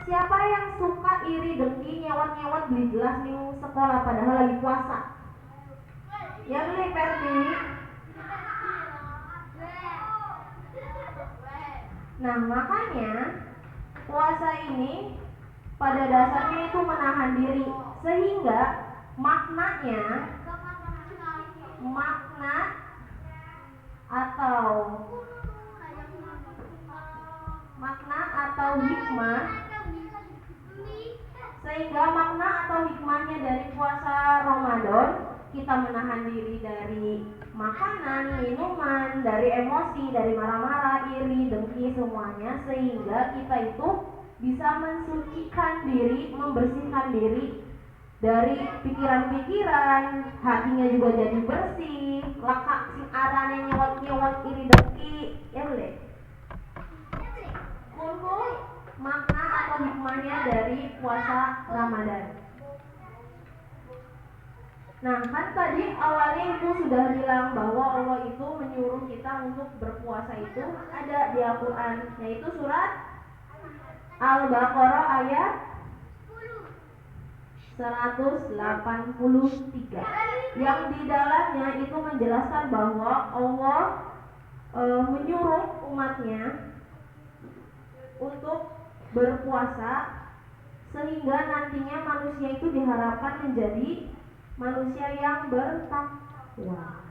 Siapa yang suka iri dengki nyewot-nyewot beli gelas di sekolah padahal lagi puasa? Ya beli Perdi. Nah makanya puasa ini pada dasarnya itu menahan diri, sehingga makna atau hikmahnya dari puasa Ramadan, kita menahan diri dari makanan, minuman, dari emosi, dari marah-marah, iri, dengki, semuanya, sehingga kita itu bisa mensucikan diri, membersihkan diri dari pikiran-pikiran, hatinya juga jadi bersih, lakak sing arane nyewot-nyewot iri dengki, ya boleh. Kumpul makna atau hikmahnya dari puasa Ramadan. Nah kan tadi awalnya Ibu sudah bilang bahwa Allah itu menyuruh kita untuk berpuasa itu ada di Al-Quran, yaitu surat Al-Baqarah ayat 183, yang di dalamnya itu menjelaskan bahwa Allah menyuruh umatnya untuk berpuasa sehingga nantinya manusia itu diharapkan menjadi manusia yang bertakwa.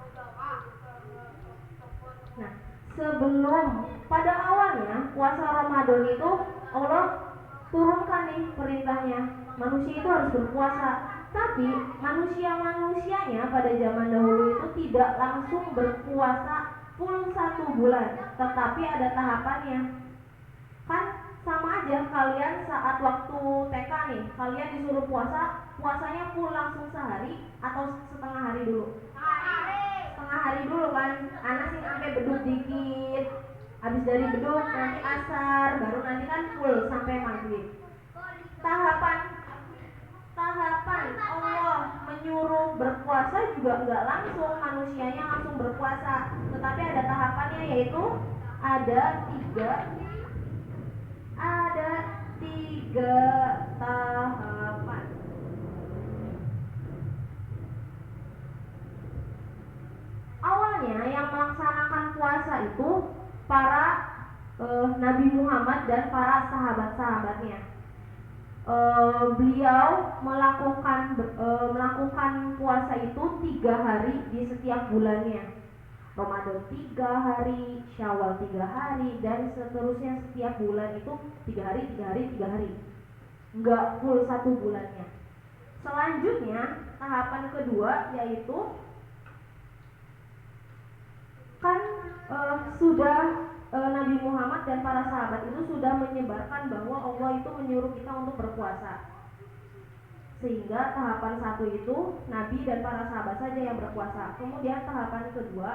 Nah, sebelum pada awalnya puasa Ramadan itu Allah turunkan nih perintahnya, manusia itu harus berpuasa. Tapi manusia-manusianya pada zaman dahulu itu tidak langsung berpuasa full 1 bulan, tetapi ada tahapannya. Kan sama aja kalian saat waktu TK nih, kalian disuruh puasanya full langsung sehari atau setengah hari dulu? Setengah hari dulu kan, anak sih sampai beduk dikit, habis dari beduk nanti asar, baru nanti kan full sampai maghrib. Tahapan Allah menyuruh berpuasa juga nggak langsung manusianya langsung berpuasa, tetapi ada tahapannya, yaitu ada tiga tahapan. Awalnya yang melaksanakan puasa itu para Nabi Muhammad dan para sahabat-sahabatnya. Beliau melakukan puasa itu 3 hari di setiap bulannya. Ramadan 3 hari, Syawal 3 hari, dan seterusnya setiap bulan itu 3 hari. Enggak full 1 bulannya. Selanjutnya tahapan kedua yaitu kan Nabi Muhammad dan para sahabat itu sudah menyebarkan bahwa Allah itu menyuruh kita untuk berpuasa. Sehingga tahapan 1 itu Nabi dan para sahabat saja yang berpuasa. Kemudian tahapan kedua,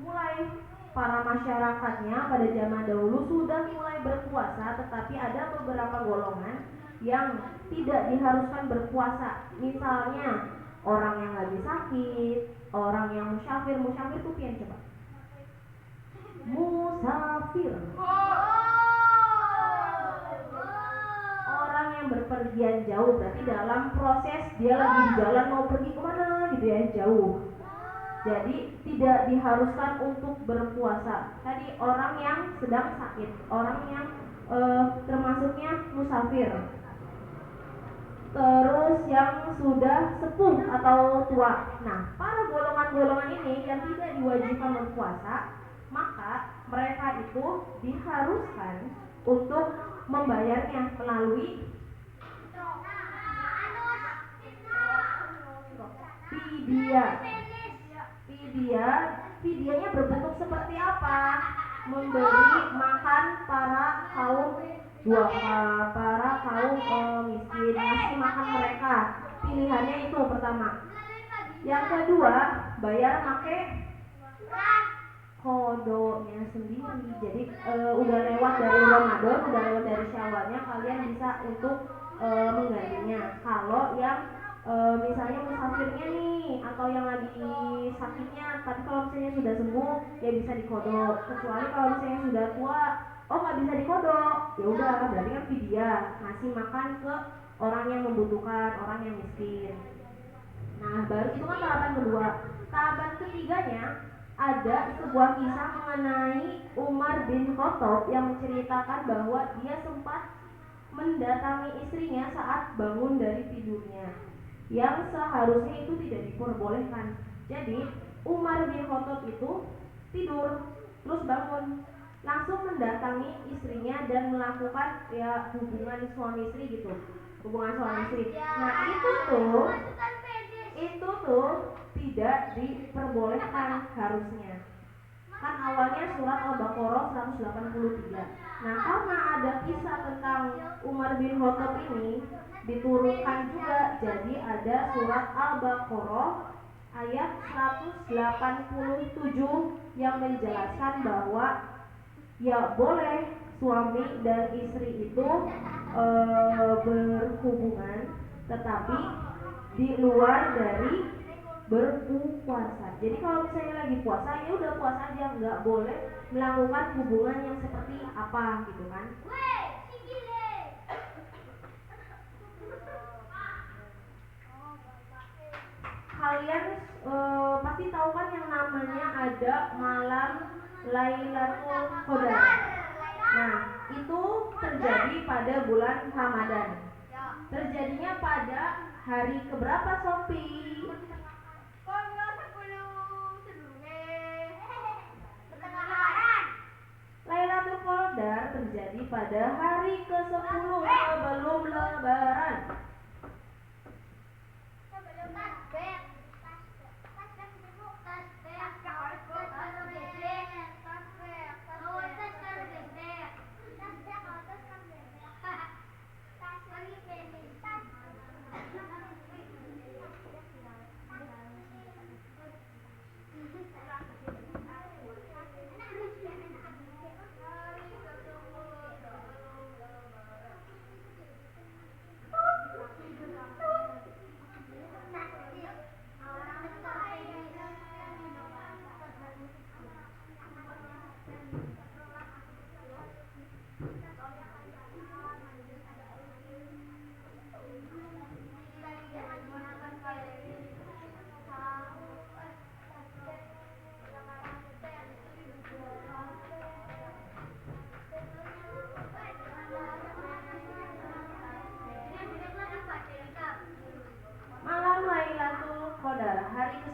mulai para masyarakatnya pada zaman dahulu sudah mulai berpuasa, tetapi ada beberapa golongan yang tidak diharuskan berpuasa. Misalnya orang yang lagi sakit, orang yang musafir itu pian coba. Musafir. Orang yang berpergian jauh, berarti dalam proses dia lagi di jalan mau pergi kemana gitu ya, jauh. Jadi tidak diharuskan untuk berpuasa. Tadi orang yang sedang sakit, orang yang termasuknya musafir. Terus yang sudah sepuh atau tua. Nah, para golongan-golongan ini yang tidak diwajibkan berpuasa, maka mereka itu diharuskan untuk membayarnya melalui fidyanya berbentuk seperti apa? Memberi makan para kaum duafa, para kaum miskin, ngasih makan mereka. Pilihannya itu pertama. Yang kedua, bayar pakai kodonya sendiri. Jadi udah lewat dari Ramadan, udah lewat dari Syawalnya, kalian bisa untuk menggantinya. Kalau yang misalnya musafirnya nih, atau yang lagi sakitnya, tapi kalau misalnya sudah sembuh ya bisa dikodok. Kecuali kalau misalnya sudah tua, oh nggak bisa dikodok, ya udah berarti kan fidyah, ngasih makan ke orang yang membutuhkan, orang yang miskin. Nah baru itu kan tahapan kedua. Tahapan ketiganya ada sebuah kisah mengenai Umar bin Khattab yang menceritakan bahwa dia sempat mendatangi istrinya saat bangun dari tidurnya, yang seharusnya itu tidak diperbolehkan. Jadi Umar bin Khattab itu tidur terus bangun, langsung mendatangi istrinya dan melakukan ya hubungan suami istri gitu, hubungan suami istri. Nah itu tuh tidak diperbolehkan harusnya. Kan awalnya surat Al-Baqarah 183. Nah karena ada kisah tentang Umar bin Khattab ini diturunkan juga, jadi ada surat Al-Baqarah ayat 187 yang menjelaskan bahwa ya boleh suami dan istri itu berhubungan, tetapi di luar dari berpuasa. Jadi kalau misalnya lagi puasa ya udah puasa aja, nggak boleh melakukan hubungan yang seperti apa gitu kan. Kalian pasti tahu kan yang namanya ada malam Lailatul Qadar. Nah itu terjadi pada bulan Ramadan. Terjadinya pada hari keberapa Sophie? Lailatul Qadar terjadi pada hari ke-10 sebelum Lebaran.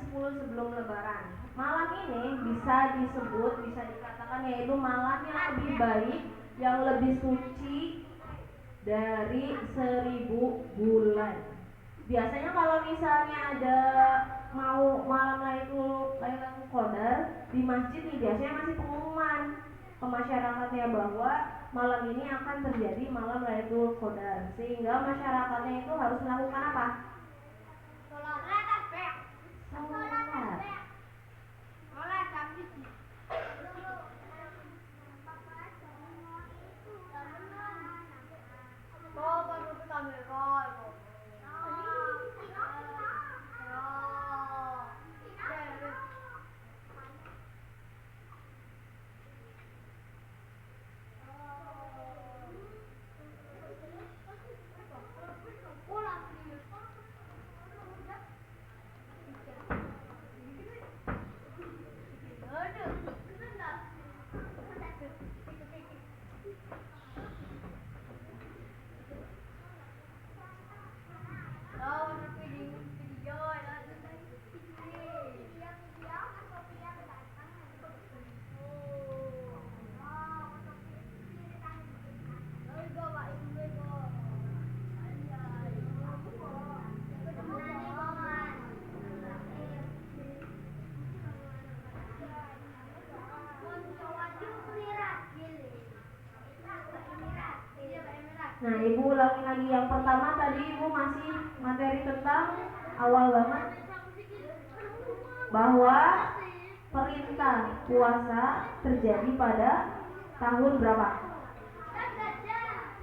Sebelum Lebaran. Malam ini bisa dikatakan yaitu malam yang lebih baik, yang lebih suci dari 1000 bulan. Biasanya kalau misalnya ada mau malam Lailatul Qadar di masjid nih, biasanya masih pengumuman ke masyarakatnya bahwa malam ini akan terjadi malam Lailatul Qadar, sehingga masyarakatnya itu harus melakukan apa? Nah, Ibu ulangi lagi. Yang pertama tadi Ibu masih materi tentang awal banget bahwa perintah puasa terjadi pada tahun berapa?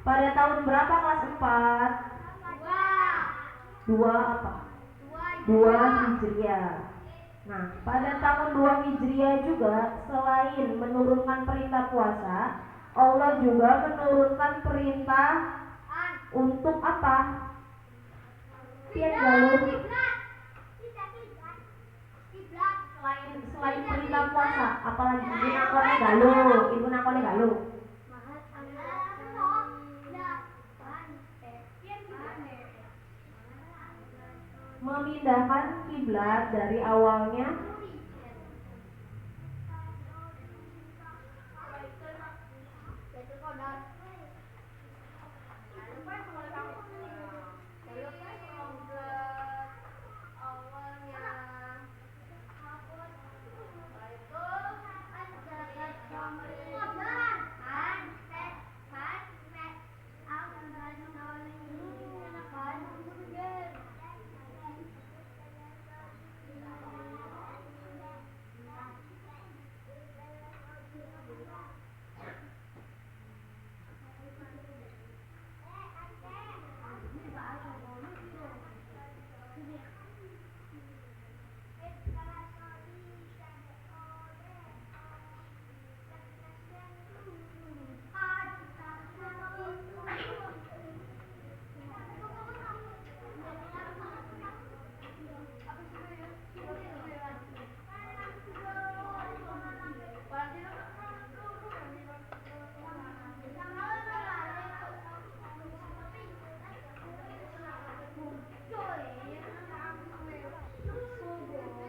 Pada tahun berapa kelas 4? 2 apa? 2 Hijriah. Nah, pada tahun 2 Hijriah juga selain menurunkan perintah puasa, Allah juga menurunkan perintah untuk apa? Pian galuh. Selain perintah puasa, apalagi ibu nakone galuh. Memindahkan kiblat dari awalnya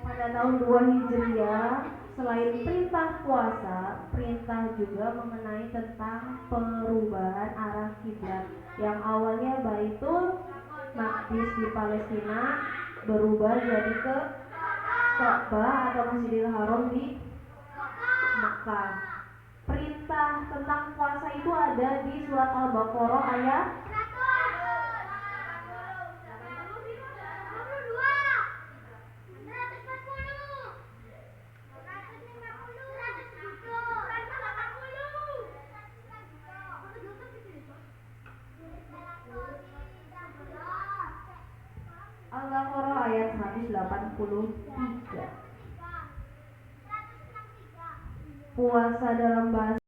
pada tahun 2 Hijriah, selain perintah puasa, perintah juga mengenai tentang perubahan arah kiblat. Yang awalnya Baitul Maqdis di Palestina berubah jadi ke Ka'bah atau Masjidil Haram di Mekah. Perintah tentang puasa itu ada di surat Al-Baqarah ayat 183. Puasa dalam bahasa